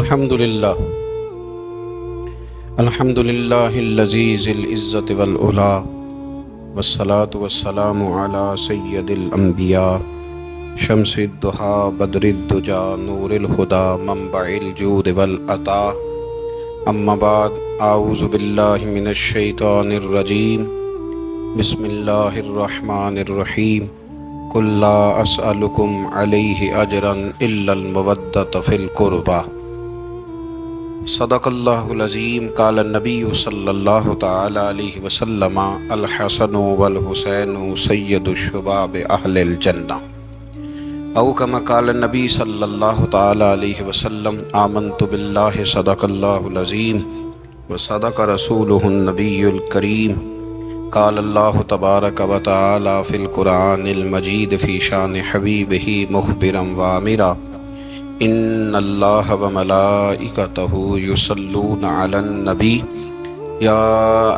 الحمدللہ الذی ذی العزت والعلا والصلاة والسلام علی سید الانبیاء شمس الضحا بدر الدجا نور الہدا منبع الجود والعطا اما بعد اعوذ باللہ من الشیطان الرجیم بسم اللہ الرحمن الرحیم قل لا اسألکم علیہ اجرا الا المودۃ فی القربى صدق اللہ العظیم قال النبی صلی اللہ تعالی علیہ وسلم الحسن والحسین سید الشباب اہل الجنہ او کما قال النبی صلی اللہ تعالی علیہ وسلم آمنت باللہ صدق اللہ العظیم وصدق رسولہ النبی الکریم قال اللہ تبارک و تعالی فی القرآن المجید فی شان حبیبہ مخبرا وآمرا ان اللہ وملائکتہ یصلون علی النبی یا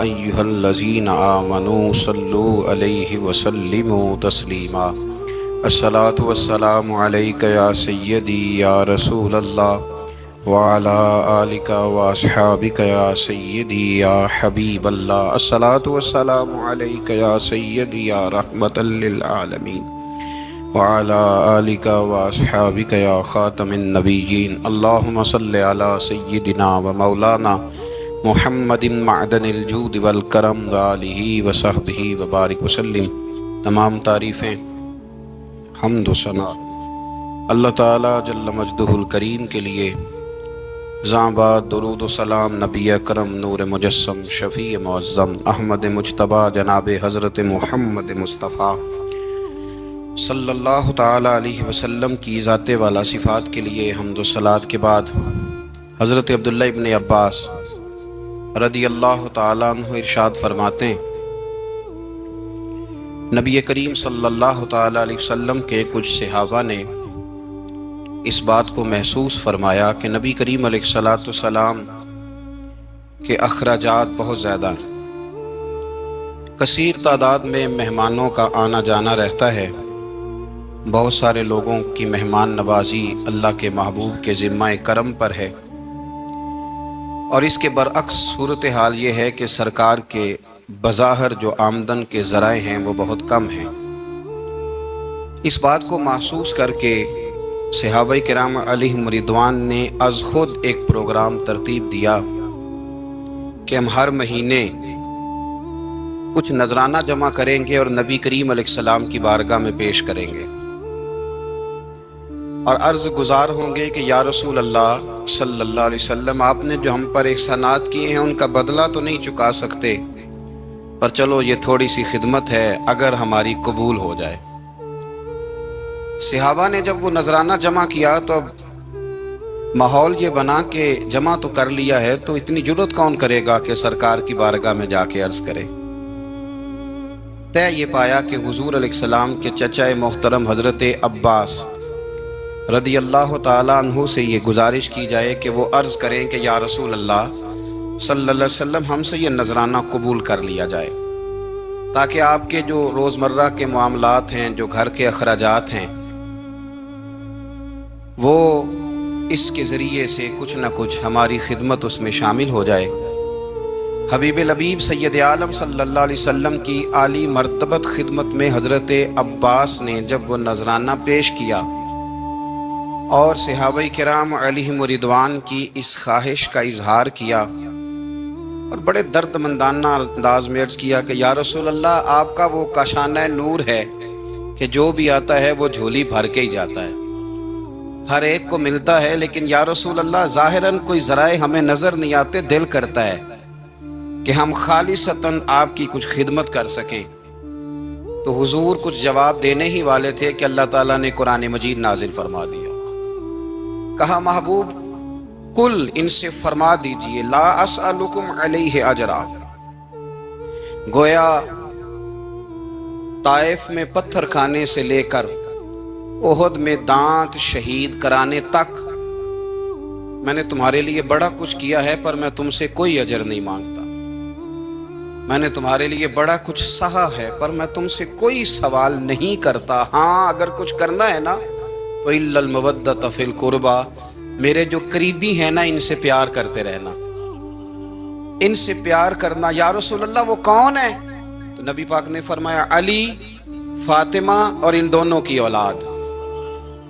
ایہا الذین آمنوا صلوا علیہ وسلموا تسلیما الصلاۃ والسلام علیک یا سیدی یا رسول اللہ وعلی آلک واصحابک یا سیدی یا حبیب اللہ الصلاۃ والسلام علیک یا سیدی یا رحمۃ للعالمین وعلی آلک واصحابک یا خاتم النبیین اللہم صلی علی سیدنا و مولانا محمد معدن الجود والکرم وآلہ وصحبہ وبارک وسلم۔ تمام تعریفیں حمد و ثنا اللہ تعالی جل مجدہ الکریم کے لیے، زاں بعد درود و سلام نبی اکرم نور مجسم شفیع معظم احمد مجتبیٰ جناب حضرت محمد مصطفیٰ صلی اللہ تعالی علیہ وسلم کی ذات والا صفات کے لیے حمد و صلوات کے بعد حضرت عبداللہ ابن عباس رضی اللہ تعالیٰ عنہ ارشاد فرماتے ہیں، نبی کریم صلی اللہ تعالی علیہ وسلم کے کچھ صحابہ نے اس بات کو محسوس فرمایا کہ نبی کریم علیہ السلام کے اخراجات بہت زیادہ ہیں، کثیر تعداد میں مہمانوں کا آنا جانا رہتا ہے، بہت سارے لوگوں کی مہمان نوازی اللہ کے محبوب کے ذمہ کرم پر ہے، اور اس کے برعکس صورتحال یہ ہے کہ سرکار کے بظاہر جو آمدن کے ذرائع ہیں وہ بہت کم ہیں۔ اس بات کو محسوس کر کے صحابہ کرام علیہم رضوان نے از خود ایک پروگرام ترتیب دیا کہ ہم ہر مہینے کچھ نذرانہ جمع کریں گے اور نبی کریم علیہ السلام کی بارگاہ میں پیش کریں گے، اور عرض گزار ہوں گے کہ یا رسول اللہ صلی اللہ علیہ وسلم، آپ نے جو ہم پر احسانات کیے ہیں ان کا بدلہ تو نہیں چکا سکتے، پر چلو یہ تھوڑی سی خدمت ہے اگر ہماری قبول ہو جائے۔ صحابہ نے جب وہ نذرانہ جمع کیا تو اب ماحول یہ بنا کہ جمع تو کر لیا ہے تو اتنی جرت کون کرے گا کہ سرکار کی بارگاہ میں جا کے عرض کرے۔ طے یہ پایا کہ حضور علیہ السلام کے چچا محترم حضرت عباس رضی اللہ تعالیٰ عنہ سے یہ گزارش کی جائے کہ وہ عرض کریں کہ یا رسول اللہ صلی اللہ علیہ وسلم، ہم سے یہ نذرانہ قبول کر لیا جائے، تاکہ آپ کے جو روزمرہ کے معاملات ہیں، جو گھر کے اخراجات ہیں، وہ اس کے ذریعے سے کچھ نہ کچھ ہماری خدمت اس میں شامل ہو جائے۔ حبیب لبیب سید عالم صلی اللہ علیہ وسلم کی عالی مرتبت خدمت میں حضرت عباس نے جب وہ نذرانہ پیش کیا اور صحابہ کرام علیہم رضوان کی اس خواہش کا اظہار کیا اور بڑے درد مندانہ انداز میں عرض کیا کہ یا رسول اللہ، آپ کا وہ کاشانہ نور ہے کہ جو بھی آتا ہے وہ جھولی بھر کے ہی جاتا ہے، ہر ایک کو ملتا ہے، لیکن یا رسول اللہ ظاہراً کوئی ذرائع ہمیں نظر نہیں آتے، دل کرتا ہے کہ ہم خالصتاً آپ کی کچھ خدمت کر سکیں۔ تو حضور کچھ جواب دینے ہی والے تھے کہ اللہ تعالیٰ نے قرآن مجید نازل فرما دیا، کہا محبوب کل ان سے فرما دیجئے لا اسألکم علیہ اجرا۔ گویا طائف میں پتھر کھانے سے لے کر احد میں دانت شہید کرانے تک میں نے تمہارے لیے بڑا کچھ کیا ہے، پر میں تم سے کوئی اجر نہیں مانگتا۔ میں نے تمہارے لیے بڑا کچھ سہا ہے، پر میں تم سے کوئی سوال نہیں کرتا۔ ہاں اگر کچھ کرنا ہے نا تو الا المودۃ فی القربى، میرے جو قریبی ہیں نا ان سے پیار کرتے رہنا، ان سے پیار کرنا۔ یا رسول اللہ وہ کون ہے؟ تو نبی پاک نے فرمایا علی، فاطمہ اور ان دونوں کی اولاد،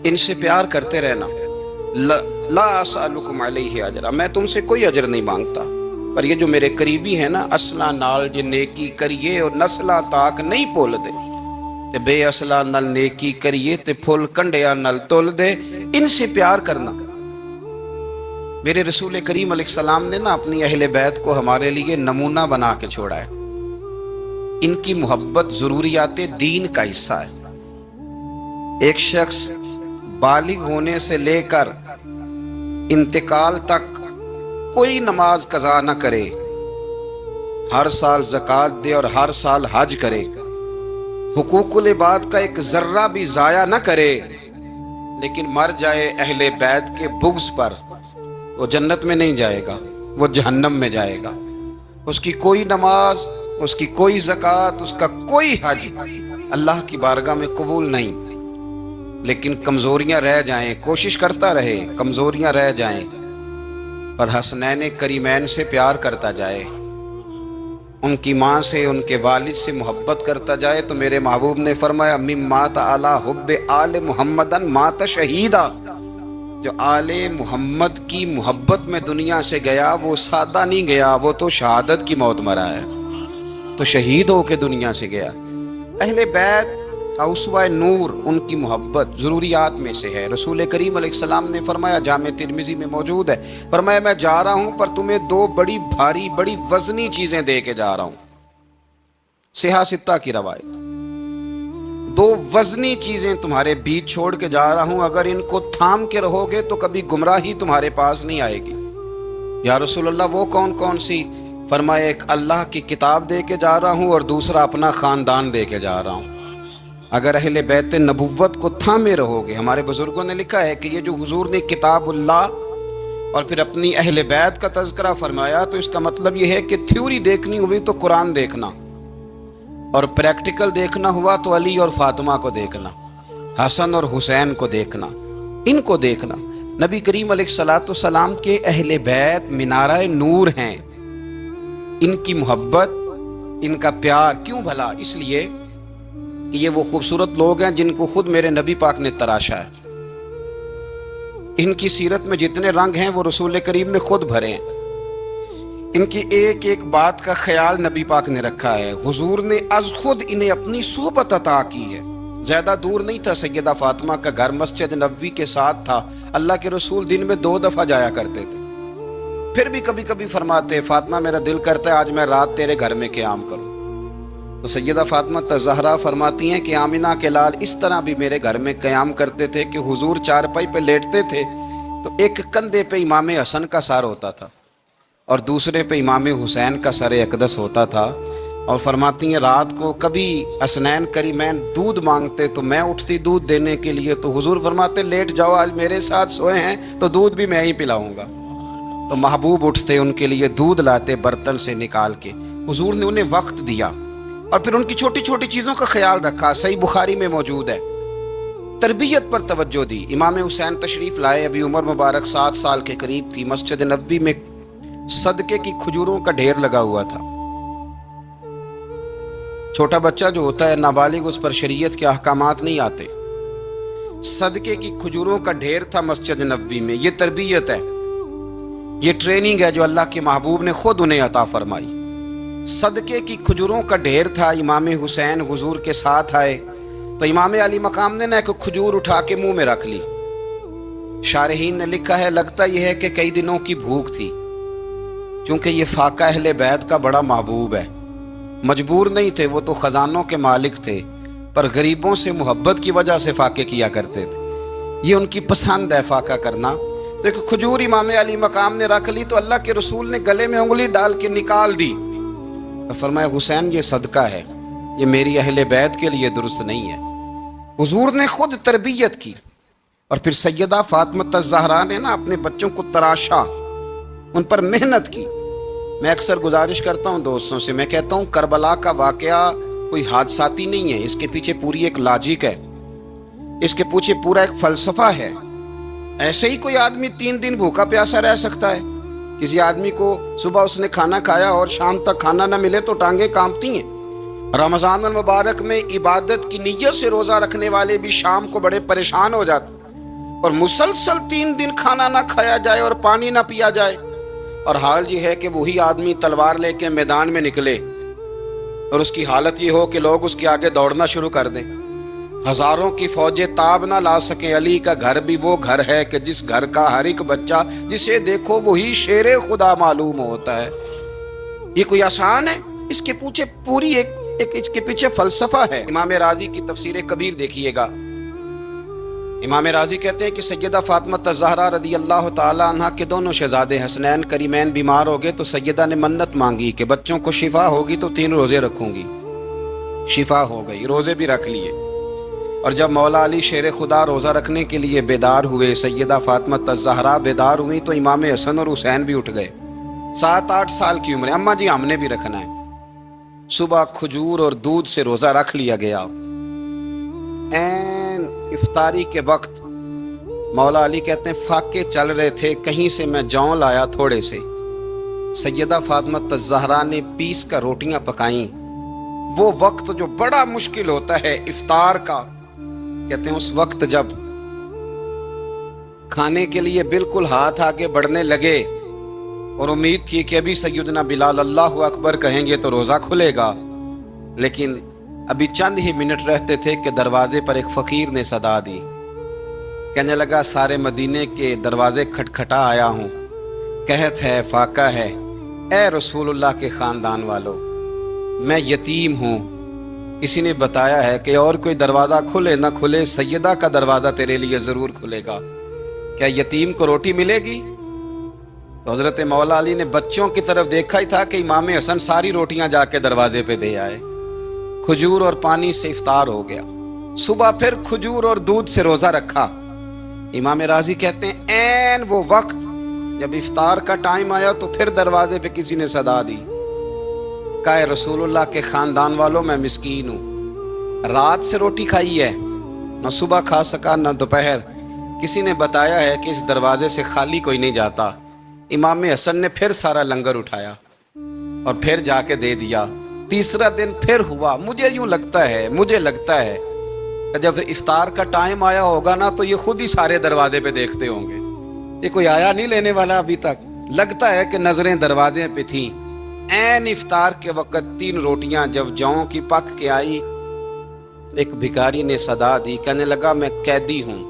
ان سے پیار کرتے رہنا۔ لا اسألکم علیہ اجرا، میں تم سے کوئی اجر نہیں مانگتا، پر یہ جو میرے قریبی ہیں نا، اصلا نال جے نیکی کریے اور نسلا تاک نہیں پول دے تے بے اصلا نال نیکی کریے تے پھول کنڈیا نال تول دے، ان سے پیار کرنا۔ میرے رسول کریم علیہ السلام نے نا اپنی اہل بیت کو ہمارے لیے نمونہ بنا کے چھوڑا ہے۔ ان کی محبت ضروریات دین کا حصہ ہے۔ ایک شخص بالغ ہونے سے لے کر انتقال تک کوئی نماز قضا نہ کرے، ہر سال زکوٰۃ دے اور ہر سال حج کرے، حقوق العباد کا ایک ذرہ بھی ضائع نہ کرے، لیکن مر جائے اہل بیت کے بغض پر، وہ جنت میں نہیں جائے گا، وہ جہنم میں جائے گا۔ اس کی کوئی نماز، اس کی کوئی زکوٰۃ، اس کا کوئی حج اللہ کی بارگاہ میں قبول نہیں۔ لیکن کمزوریاں رہ جائیں، کوشش کرتا رہے، کمزوریاں رہ جائیں، پر حسنین کریمین سے پیار کرتا جائے، ان کی ماں سے، ان کے والد سے محبت کرتا جائے، تو میرے محبوب نے فرمایا من مات علی حب آل محمدن مات شہیدا، جو آل محمد کی محبت میں دنیا سے گیا وہ سادہ نہیں گیا، وہ تو شہادت کی موت مرا ہے، تو شہید ہو کے دنیا سے گیا۔ اہل بیت اسوہ نور، ان کی محبت ضروریات میں سے ہے۔ رسول کریم علیہ السلام نے فرمایا، جامع ترمذی میں موجود ہے، فرمایا میں جا رہا ہوں پر تمہیں دو بڑی بھاری بڑی وزنی چیزیں دے کے جا رہا ہوں۔ صحیح ستہ کی روایت، دو وزنی چیزیں تمہارے بیچ چھوڑ کے جا رہا ہوں، اگر ان کو تھام کے رہو گے تو کبھی گمراہی تمہارے پاس نہیں آئے گی۔ یا رسول اللہ وہ کون کون سی؟ فرمایا ایک اللہ کی کتاب دے کے جا رہا ہوں اور دوسرا اپنا خاندان دے کے جا رہا ہوں۔ اگر اہل بیت نبوت کو تھامے رہو گے، ہمارے بزرگوں نے لکھا ہے کہ یہ جو حضور نے کتاب اللہ اور پھر اپنی اہل بیت کا تذکرہ فرمایا، تو اس کا مطلب یہ ہے کہ تھیوری دیکھنی ہوئی تو قرآن دیکھنا، اور پریکٹیکل دیکھنا ہوا تو علی اور فاطمہ کو دیکھنا، حسن اور حسین کو دیکھنا، ان کو دیکھنا۔ نبی کریم علیہ الصلوۃ والسلام کے اہل بیت منارہ نور ہیں، ان کی محبت، ان کا پیار کیوں بھلا؟ اس لیے کہ یہ وہ خوبصورت لوگ ہیں جن کو خود میرے نبی پاک نے تراشا ہے۔ ان کی سیرت میں جتنے رنگ ہیں وہ رسول کریم نے خود بھرے ہیں۔ ان کی ایک ایک بات کا خیال نبی پاک نے رکھا ہے، حضور نے از خود انہیں اپنی صحبت عطا کی ہے۔ زیادہ دور نہیں تھا سیدہ فاطمہ کا گھر، مسجد نبوی کے ساتھ تھا، اللہ کے رسول دن میں 2 دفعہ جایا کرتے تھے۔ پھر بھی کبھی کبھی فرماتے، فاطمہ میرا دل کرتا ہے آج میں رات تیرے گھر میں قیام کروں، تو سیدہ فاطمہ الزہرا فرماتی ہیں کہ آمنہ کے لال اس طرح بھی میرے گھر میں قیام کرتے تھے کہ حضور چارپائی پہ لیٹتے تھے تو ایک کندھے پہ امام حسن کا سر ہوتا تھا اور دوسرے پہ امام حسین کا سر اقدس ہوتا تھا، اور فرماتی ہیں رات کو کبھی حسنین کریمین دودھ مانگتے تو میں اٹھتی دودھ دینے کے لیے، تو حضور فرماتے لیٹ جاؤ، آج میرے ساتھ سوئے ہیں تو دودھ بھی میں ہی پلاؤں گا، تو محبوب اٹھتے ان کے لیے دودھ لاتے برتن سے نکال کے۔ حضور نے انہیں وقت دیا اور پھر ان کی چھوٹی چھوٹی چیزوں کا خیال رکھا۔ صحیح بخاری میں موجود ہے، تربیت پر توجہ دی۔ امام حسین تشریف لائے، ابھی عمر مبارک 7 سال کے قریب تھی، مسجد نبوی میں صدقے کی کھجوروں کا ڈھیر لگا ہوا تھا۔ چھوٹا بچہ جو ہوتا ہے نابالغ، اس پر شریعت کے احکامات نہیں آتے۔ صدقے کی کھجوروں کا ڈھیر تھا مسجد نبوی میں۔ یہ تربیت ہے، یہ ٹریننگ ہے جو اللہ کے محبوب نے خود انہیں عطا فرمائی۔ صدقے کی کھجوروں کا ڈھیر تھا، امام حسین حضور کے ساتھ آئے تو امام علی مقام نے ایک کھجور اٹھا کے منہ میں رکھ لی۔ شارحین نے لکھا ہے لگتا یہ ہے کہ کئی دنوں کی بھوک تھی، کیونکہ یہ فاقہ اہل بیت کا بڑا محبوب ہے۔ مجبور نہیں تھے، وہ تو خزانوں کے مالک تھے، پر غریبوں سے محبت کی وجہ سے فاقے کیا کرتے تھے۔ یہ ان کی پسند ہے فاقہ کرنا۔ تو ایک کھجور امام علی مقام نے رکھ لی تو اللہ کے رسول نے گلے میں انگلی ڈال کے نکال دی، تو فرمایا حسین یہ صدقہ ہے، یہ میری اہل بیت کے لیے درست نہیں ہے۔ حضور نے خود تربیت کی، اور پھر سیدہ فاطمہ الزہرا نے اپنے بچوں کو تراشا، ان پر محنت کی۔ میں اکثر گزارش کرتا ہوں دوستوں سے، میں کہتا ہوں کربلا کا واقعہ کوئی حادثاتی نہیں ہے، اس کے پیچھے پوری ایک لاجک ہے، اس کے پیچھے پورا ایک فلسفہ ہے۔ ایسے ہی کوئی آدمی 3 دن بھوکا پیاسا رہ سکتا ہے؟ کسی آدمی کو صبح اس نے کھانا کھایا اور شام تک کھانا نہ ملے تو ٹانگیں کانپتی ہیں۔ رمضان المبارک میں عبادت کی نیت سے روزہ رکھنے والے بھی شام کو بڑے پریشان ہو جاتے، اور مسلسل 3 دن کھانا نہ کھایا جائے اور پانی نہ پیا جائے، اور حال یہ ہے کہ وہی آدمی تلوار لے کے میدان میں نکلے اور اس کی حالت یہ ہو کہ لوگ اس کے آگے دوڑنا شروع کر دیں، ہزاروں کی فوجیں تاب نہ لا سکیں۔ علی کا گھر بھی وہ گھر ہے کہ جس گھر کا ہر ایک بچہ جسے دیکھو وہی شیر خدا معلوم ہوتا ہے۔ یہ کوئی آسان ہے؟ اس کے پیچھے پوری اس کے پیچھے فلسفہ ہے۔ امام رازی کی تفسیر کبیر دیکھیے گا۔ امام رازی کہتے ہیں کہ سیدہ فاطمہ الزہرا رضی اللہ تعالی عنہ کے دونوں شہزادے حسنین کریمین بیمار ہو گئے تو سیدہ نے منت مانگی کہ بچوں کو شفا ہوگی تو 3 روزے رکھوں گی۔ شفا ہو گئی، روزے بھی رکھ لیے، اور جب مولا علی شیر خدا روزہ رکھنے کے لیے بیدار ہوئے، سیدہ فاطمہ الزہرا بیدار ہوئی تو امام حسن اور حسین بھی اٹھ گئے، 7-8 سال کی عمر۔ اماں جی ہم نے بھی رکھنا ہے۔ صبح کھجور اور دودھ سے روزہ رکھ لیا گیا۔ این افطاری کے وقت مولا علی کہتے ہیں فاقے چل رہے تھے، کہیں سے میں جوں لایا تھوڑے سے، سیدہ فاطمہ الزہرا نے پیس کر روٹیاں پکائیں۔ وہ وقت جو بڑا مشکل ہوتا ہے افطار کا، کہتے ہیں اس وقت جب کھانے کے لیے بالکل ہاتھ آگے بڑھنے لگے اور امید تھی کہ ابھی سیدنا بلال اللہ اکبر کہیں گے تو روزہ کھلے گا، لیکن ابھی چند ہی منٹ رہتے تھے کہ دروازے پر ایک فقیر نے صدا دی، کہنے لگا سارے مدینے کے دروازے کھٹکھٹا آیا ہوں، قحط ہے، فاقہ ہے، اے رسول اللہ کے خاندان والو، میں یتیم ہوں، کسی نے بتایا ہے کہ اور کوئی دروازہ کھلے نہ کھلے سیدہ کا دروازہ تیرے لیے ضرور کھلے گا، کیا یتیم کو روٹی ملے گی؟ تو حضرت مولا علی نے بچوں کی طرف دیکھا ہی تھا کہ امام حسن ساری روٹیاں جا کے دروازے پہ دے آئے، کھجور اور پانی سے افطار ہو گیا۔ صبح پھر کھجور اور دودھ سے روزہ رکھا۔ امام رازی کہتے ہیں این وہ وقت جب افطار کا ٹائم آیا تو پھر دروازے پہ کسی نے صدا دی، کہا اے رسول اللہ کے خاندان والوں میں مسکین ہوں، رات سے روٹی کھائی ہے، نہ صبح کھا سکا نہ دوپہر، کسی نے بتایا ہے کہ اس دروازے سے خالی کوئی نہیں جاتا۔ امام حسن نے پھر سارا لنگر اٹھایا اور پھر جا کے دے دیا۔ تیسرا دن پھر ہوا۔ مجھے لگتا ہے کہ جب افطار کا ٹائم آیا ہوگا نا تو یہ خود ہی سارے دروازے پہ دیکھتے ہوں گے، یہ کوئی آیا نہیں لینے والا ابھی تک، لگتا ہے کہ نظریں دروازے پہ تھیں۔ این افطار کے وقت 3 روٹیاں جب جوں کی پک کے آئی، ایک بھکاری نے صدا دی، کہنے لگا میں قیدی ہوں،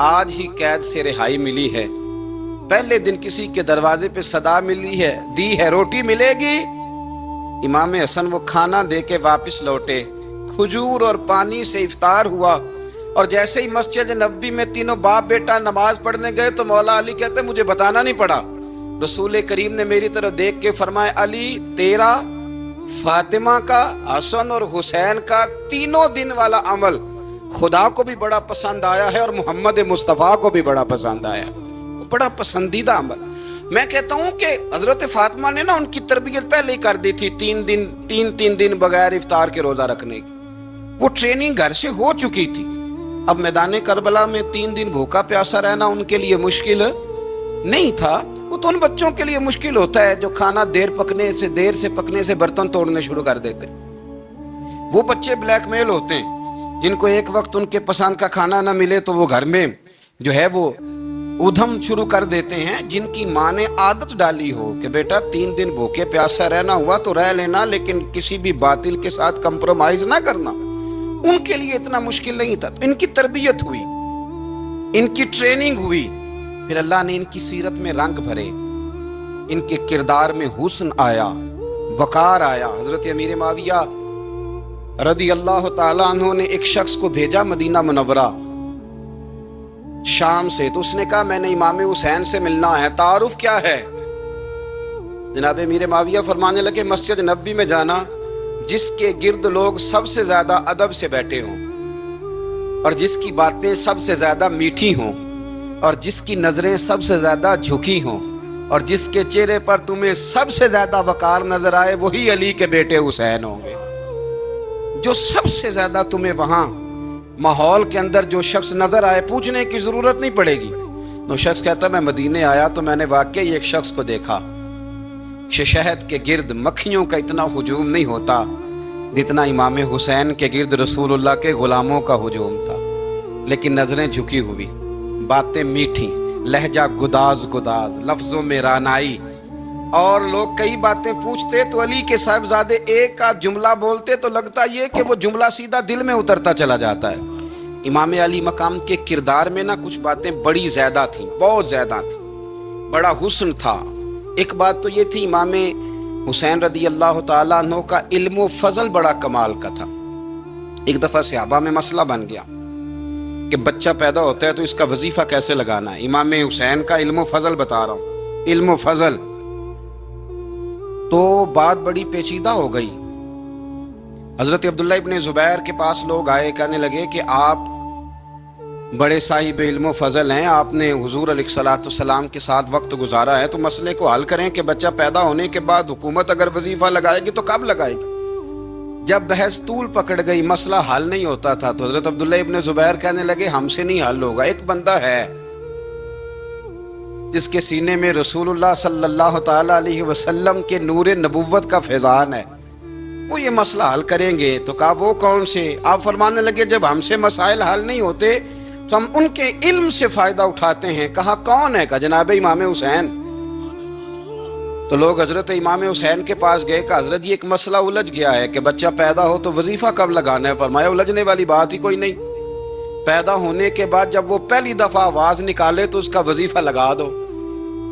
آج ہی قید سے رہائی ملی ہے، پہلے دن کسی کے دروازے پہ صدا ملی ہے، دی ہے، روٹی ملے گی؟ امام حسن وہ کھانا دے کے واپس لوٹے، کھجور اور پانی سے افطار ہوا، اور جیسے ہی مسجد نبوی میں تینوں باپ بیٹا نماز پڑھنے گئے تو مولا علی کہتے مجھے بتانا نہیں پڑا، رسول کریم نے میری طرف دیکھ کے فرمایا علی تیرا، فاطمہ کا، حسن اور حسین کا 3 دن والا عمل خدا کو بھی بڑا پسند آیا ہے اور محمد مصطفیٰ کو بھی بڑا پسند آیا، بڑا پسندیدہ عمل۔ میں کہتا ہوں کہ حضرت فاطمہ نے نا ان کی تربیت پہلے ہی کر دی تھی، 3 دن بغیر افطار کے روزہ رکھنے کی، وہ ٹریننگ گھر سے ہو چکی تھی۔ اب میدان کربلا میں 3 دن بھوکا پیاسا رہنا ان کے لیے مشکل نہیں تھا، وہ تو ان بچوں کے لیے مشکل ہوتا ہے جو کھانا دیر سے پکنے سے برتن توڑنے شروع کر دیتے، وہ بچے بلیک میل ہوتے ہیں جن کو ایک وقت ان کے پسند کا کھانا نہ ملے تو وہ گھر میں جو ہے وہ ادھم شروع کر دیتے ہیں، جن کی ماں نے عادت ڈالی ہو کہ بیٹا 3 دن بھوکے پیاسا رہنا ہوا تو رہ لینا، لیکن کسی بھی باطل کے ساتھ کمپرومائز نہ کرنا، ان کے لیے اتنا مشکل نہیں تھا۔ ان کی تربیت ہوئی، ان کی ٹریننگ ہوئی، پھر اللہ نے ان کی سیرت میں رنگ بھرے، ان کے کردار میں حسن آیا، وقار آیا۔ حضرت امیر معاویہ رضی اللہ تعالی عنہ نے ایک شخص کو بھیجا مدینہ منورہ شام سے، تو اس نے کہا میں نے امام حسین سے ملنا ہے، تعارف کیا ہے؟ جناب امیر معاویہ فرمانے لگے مسجد نبوی میں جانا جس کے گرد لوگ سب سے زیادہ ادب سے بیٹھے ہوں اور جس کی باتیں سب سے زیادہ میٹھی ہوں اور جس کی نظریں سب سے زیادہ جھکی ہوں اور جس کے چہرے پر تمہیں سب سے زیادہ وقار نظر آئے وہی علی کے بیٹے حسین ہوں گے، جو سب سے زیادہ تمہیں وہاں ماحول کے اندر جو شخص نظر آئے پوچھنے کی ضرورت نہیں پڑے گی. وہ شخص کہتا میں مدینے آیا تو میں نے واقعی ایک شخص کو دیکھا، شہد کے گرد مکھیوں کا اتنا ہجوم نہیں ہوتا جتنا امام حسین کے گرد رسول اللہ کے غلاموں کا ہجوم تھا، لیکن نظریں جھکی ہوئی، باتیں میٹھی، لہجہ گداز گداز، لفظوں میں رانائی، اور لوگ کئی باتیں پوچھتے تو علی کے صاحبزادے ایک آدھ جملہ بولتے تو لگتا یہ کہ وہ جملہ سیدھا دل میں اترتا چلا جاتا ہے. امام علی مقام کے کردار میں نا کچھ باتیں بڑی زیادہ تھیں، بہت زیادہ تھیں، بڑا حسن تھا. ایک بات تو یہ تھی امام حسین رضی اللہ تعالیٰ عنہ کا علم و فضل بڑا کمال کا تھا. ایک دفعہ صحابہ میں مسئلہ بن گیا کہ بچہ پیدا ہوتا ہے تو اس کا وظیفہ کیسے لگانا ہے. امام حسین کا علم و فضل بتا رہا ہوں، علم و فضل. تو بات بڑی پیچیدہ ہو گئی. حضرت عبداللہ ابن زبیر کے پاس لوگ آئے، کہنے لگے کہ آپ بڑے صاحب علم و فضل ہیں، آپ نے حضور علیہ الصلوۃ والسلام کے ساتھ وقت گزارا ہے، تو مسئلے کو حل کریں کہ بچہ پیدا ہونے کے بعد حکومت اگر وظیفہ لگائے گی تو کب لگائے گی. جب بحث طول پکڑ گئی، مسئلہ حل نہیں ہوتا تھا، تو حضرت عبداللہ ابن زبیر کہنے لگے ہم سے نہیں حل ہوگا. ایک بندہ ہے جس کے سینے میں رسول اللہ صلی اللہ تعالی علیہ وسلم کے نور نبوت کا فیضان ہے، وہ یہ مسئلہ حل کریں گے. تو کہا وہ کون سے؟ آپ فرمانے لگے جب ہم سے مسائل حل نہیں ہوتے تو ہم ان کے علم سے فائدہ اٹھاتے ہیں. کہا کون ہے؟ کہا جناب امام حسین. تو لوگ حضرت امام حسین کے پاس گئے، کہ حضرت یہ ایک مسئلہ الجھ گیا ہے کہ بچہ پیدا ہو تو وظیفہ کب لگانا ہے. فرمایا الجھنے والی بات ہی کوئی نہیں، پیدا ہونے کے بعد جب وہ پہلی دفعہ آواز نکالے تو اس کا وظیفہ لگا دو.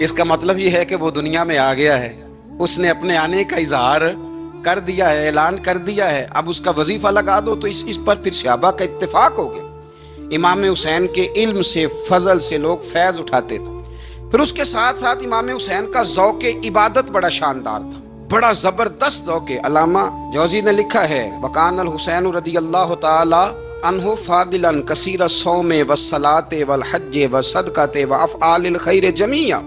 اس کا مطلب یہ ہے کہ وہ دنیا میں آ گیا ہے، اس نے اپنے آنے کا اظہار کر دیا ہے، اعلان کر دیا ہے، اب اس کا وظیفہ لگا دو. تو اس پر پھر صحابہ کا اتفاق ہو گیا. امام حسین کے علم سے، فضل سے لوگ فیض اٹھاتے تھے. پھر اس کے ساتھ ساتھ امام حسین کا ذوق عبادت بڑا شاندار تھا، بڑا زبردست ذوق. علامہ جوزی نے لکھا ہے وکان الحسین رضی اللہ تعالی عنہ فاضلا کثیر الصوم والصلاۃ والحج والصدقۃ وافعال الخیر جمیعا.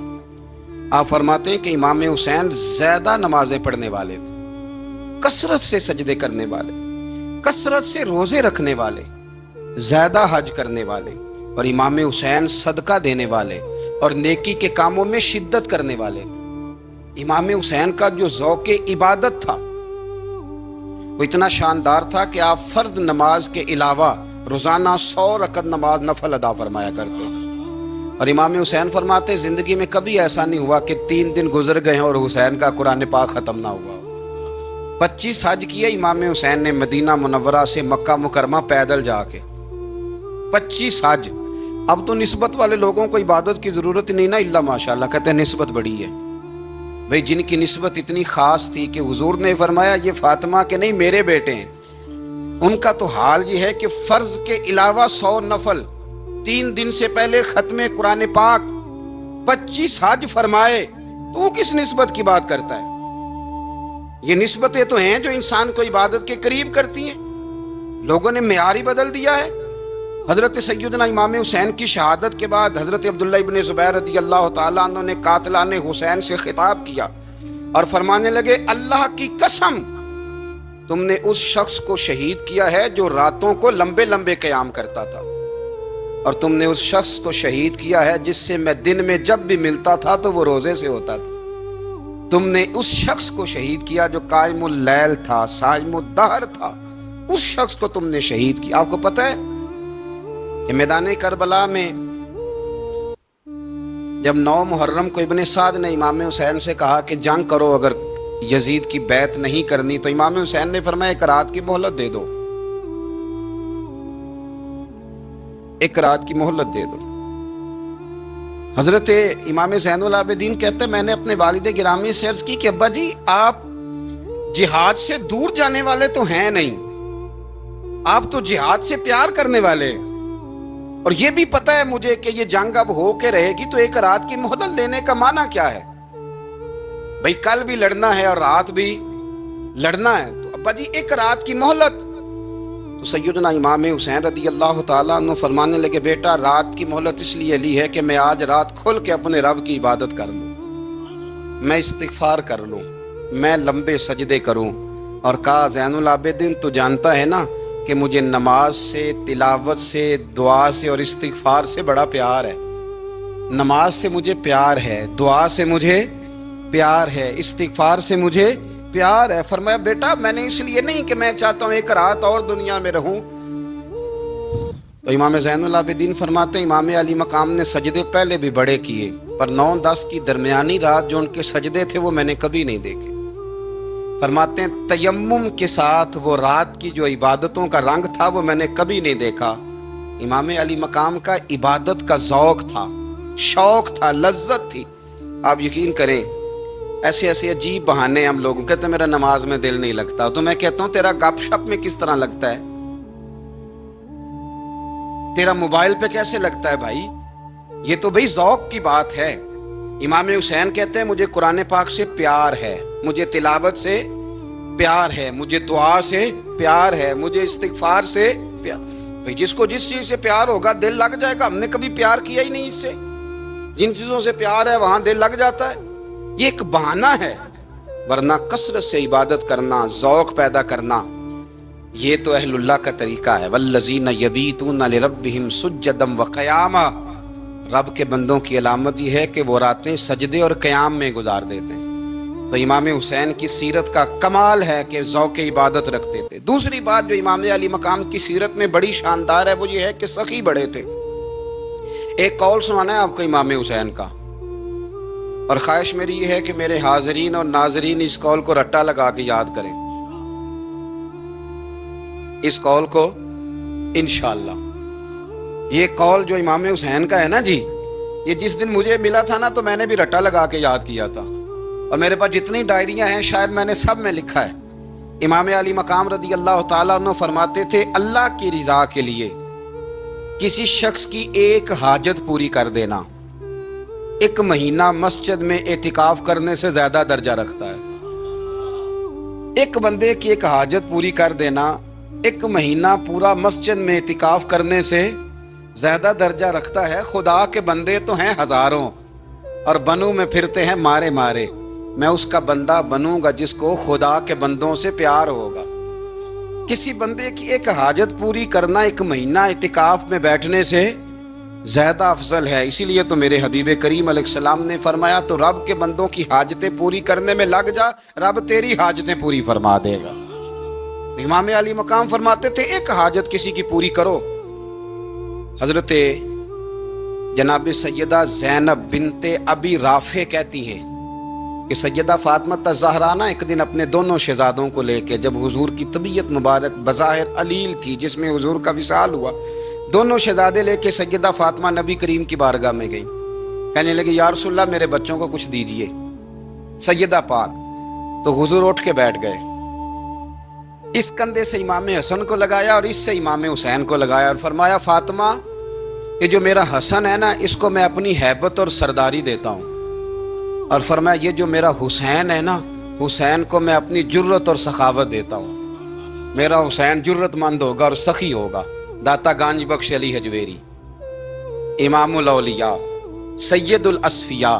آپ فرماتے ہیں کہ امام حسین زیادہ نمازیں پڑھنے والے تھے، کثرت سے سجدے کرنے والے، کثرت سے روزے رکھنے والے، زیادہ حج کرنے والے، اور امام حسین صدقہ دینے والے اور نیکی کے کاموں میں شدت کرنے والے. امام حسین کا جو ذوق عبادت تھا وہ اتنا شاندار تھا کہ آپ فرض نماز کے علاوہ روزانہ 100 رکعت نماز نفل ادا فرمایا کرتے. اور امام حسین فرماتے زندگی میں کبھی ایسا نہیں ہوا کہ 3 دن گزر گئے اور حسین کا قرآن پاک ختم نہ ہوا. 25 حج کیے امام حسین نے مدینہ منورہ سے مکہ مکرمہ پیدل جا کے، 25 حج. اب تو نسبت والے لوگوں کو عبادت کی ضرورت نہیں نا، اللہ ماشاءاللہ کہتے ہیں نسبت بڑی ہے. بھئی جن کی نسبت اتنی خاص تھی کہ حضور نے فرمایا یہ فاطمہ کے نہیں میرے بیٹے ہیں، ان کا تو حال یہ ہے کہ فرض کے علاوہ 100 نفل، 3 دن سے پہلے ختم قرآن پاک، 25 حج فرمائے. تو وہ کس نسبت کی بات کرتا ہے؟ یہ نسبتیں تو ہیں جو انسان کو عبادت کے قریب کرتی ہیں. لوگوں نے معیار ہی بدل دیا ہے. حضرت سیدنا امام حسین کی شہادت کے بعد حضرت عبداللہ ابن زبیر رضی اللہ تعالیٰ عنہ نے قاتلان حسین سے خطاب کیا اور فرمانے لگے اللہ کی قسم تم نے اس شخص کو شہید کیا ہے جو راتوں کو لمبے لمبے قیام کرتا تھا، اور تم نے اس شخص کو شہید کیا ہے جس سے میں دن میں جب بھی ملتا تھا تو وہ روزے سے ہوتا تھا. تم نے اس شخص کو شہید کیا جو قائم اللیل تھا، صائم الدہر تھا، اس شخص کو تم نے شہید کیا. آپ کو پتہ ہے کہ میدان کربلا میں جب 9 محرم کو ابن سعد نے امام حسین سے کہا کہ جنگ کرو اگر یزید کی بیعت نہیں کرنی، تو امام حسین نے فرمایا 1 رات کی مہلت دے دو، 1 رات کی مہلت دے دو. حضرت امام زین العابدین کہتے ہیں میں نے اپنے والد گرامی سے عرض کی کہ ابا جی آپ جہاد سے دور جانے والے تو ہیں نہیں، آپ تو جہاد سے پیار کرنے والے، اور یہ بھی پتہ ہے مجھے کہ یہ جنگ اب ہو کے رہے گی، تو 1 رات کی مہلت لینے کا معنی کیا ہے؟ بھئی کل بھی لڑنا ہے اور رات بھی لڑنا ہے، تو ابا جی 1 رات کی مہلت. تو سیدنا امام حسین رضی اللہ تعالیٰ عنہ فرمانے لگے بیٹا رات کی مہلت اس لیے لی ہے کہ میں آج رات کھل کے اپنے رب کی عبادت کر لوں، میں استغفار کر لوں، میں لمبے سجدے کروں. اور کہا زین العابدین تو جانتا ہے نا کہ مجھے نماز سے، تلاوت سے، دعا سے اور استغفار سے بڑا پیار ہے۔ نماز سے مجھے پیار ہے، دعا سے مجھے پیار ہے، استغفار سے مجھے پیار ہے۔ فرمایا بیٹا میں نے اس لیے نہیں کہ میں چاہتا ہوں ایک رات اور دنیا میں رہوں۔ تو امام زین العابدین فرماتے ہیں امام علی مقام نے سجدے پہلے بھی بڑے کیے، پر 9-10 کی درمیانی رات جو ان کے سجدے تھے وہ میں نے کبھی نہیں دیکھے۔ فرماتے ہیں تیمم کے ساتھ وہ رات کی جو عبادتوں کا رنگ تھا وہ میں نے کبھی نہیں دیکھا۔ امام علی مقام کا عبادت کا ذوق تھا، شوق تھا، لذت تھی۔ آپ یقین کریں ایسے ایسے عجیب بہانے ہم لوگوں کہتے ہیں میرا نماز میں دل نہیں لگتا، تو میں کہتا ہوں تیرا گپ شپ میں کس طرح لگتا ہے، تیرا موبائل پہ کیسے لگتا ہے بھائی؟ یہ تو بھائی ذوق کی بات ہے۔ امام حسین کہتے ہیں مجھے قرآن پاک سے پیار ہے، مجھے تلاوت سے پیار ہے، مجھے دعا سے پیار ہے، مجھے استغفار سے پیار۔ بھائی جس کو جس چیز سے پیار ہوگا دل لگ جائے گا۔ ہم نے کبھی پیار کیا ہی نہیں اس سے، جن چیزوں سے پیار ہے وہاں دل لگ جاتا ہے۔ یہ ایک بہانہ ہے، ورنہ کثرت سے عبادت کرنا، ذوق پیدا کرنا، یہ تو اہل اللہ کا طریقہ ہے۔ والذین یبیتون لربہم سجدا وقیاما، رب کے بندوں کی علامت یہ ہے کہ وہ راتیں سجدے اور قیام میں گزار دیتے ہیں۔ تو امام حسین کی سیرت کا کمال ہے کہ ذوق عبادت رکھتے تھے۔ دوسری بات جو امام علی مقام کی سیرت میں بڑی شاندار ہے وہ یہ ہے کہ سخی بڑے تھے۔ ایک قول سنانا ہے آپ کو امام حسین کا، اور خواہش میری یہ ہے کہ میرے حاضرین اور ناظرین اس قول کو رٹا لگا کے یاد کریں، اس قول کو انشاءاللہ۔ یہ قول جو امام حسین کا ہے نا جی، یہ جس دن مجھے ملا تھا نا تو میں نے بھی رٹا لگا کے یاد کیا تھا، اور میرے پاس جتنی ڈائریاں ہیں شاید میں نے سب میں لکھا ہے۔ امام علی مقام رضی اللہ تعالیٰ عنہ فرماتے تھے اللہ کی رضا کے لیے کسی شخص کی ایک حاجت پوری کر دینا 1 مہینہ مسجد میں اعتکاف کرنے سے زیادہ درجہ رکھتا ہے۔ ایک بندے کی ایک حاجت پوری کر دینا 1 مہینہ پورا مسجد میں اعتکاف کرنے سے زیادہ درجہ رکھتا ہے۔ خدا کے بندے تو ہیں ہزاروں اور بنوں میں پھرتے ہیں مارے مارے، میں اس کا بندہ بنوں گا جس کو خدا کے بندوں سے پیار ہوگا۔ کسی بندے کی ایک حاجت پوری کرنا 1 مہینہ اعتکاف میں بیٹھنے سے زیادہ افضل ہے۔ اسی لیے تو میرے حبیب کریم علیہ السلام نے فرمایا تو رب کے بندوں کی حاجتیں پوری کرنے میں لگ جا، رب تیری حاجتیں پوری فرما دے گا۔ امام علی مقام فرماتے تھے ایک حاجت کسی کی پوری کرو۔ حضرت جناب سیدہ زینب بنت ابی رافع کہتی ہیں کہ سیدہ فاطمہ الزہرا ایک دن اپنے دونوں شہزادوں کو لے کے، جب حضور کی طبیعت مبارک بظاہر علیل تھی جس میں حضور کا وصال ہوا، دونوں شہزادے لے کے سیدہ فاطمہ نبی کریم کی بارگاہ میں گئی، کہنے لگے یا رسول اللہ میرے بچوں کو کچھ دیجئے سیدہ پاک۔ تو حضور اٹھ کے بیٹھ گئے، اس کندھے سے امام حسن کو لگایا اور اس سے امام حسین کو لگایا اور فرمایا فاطمہ یہ جو میرا حسن ہے نا اس کو میں اپنی ہیبت اور سرداری دیتا ہوں، اور فرمایا یہ جو میرا حسین ہے نا حسین کو میں اپنی جرت اور سخاوت دیتا ہوں، میرا حسین جرت مند ہوگا اور سخی ہوگا۔ داتا گانج بخش علی حجویری، امام الاولیاء، سید الاصفیاء،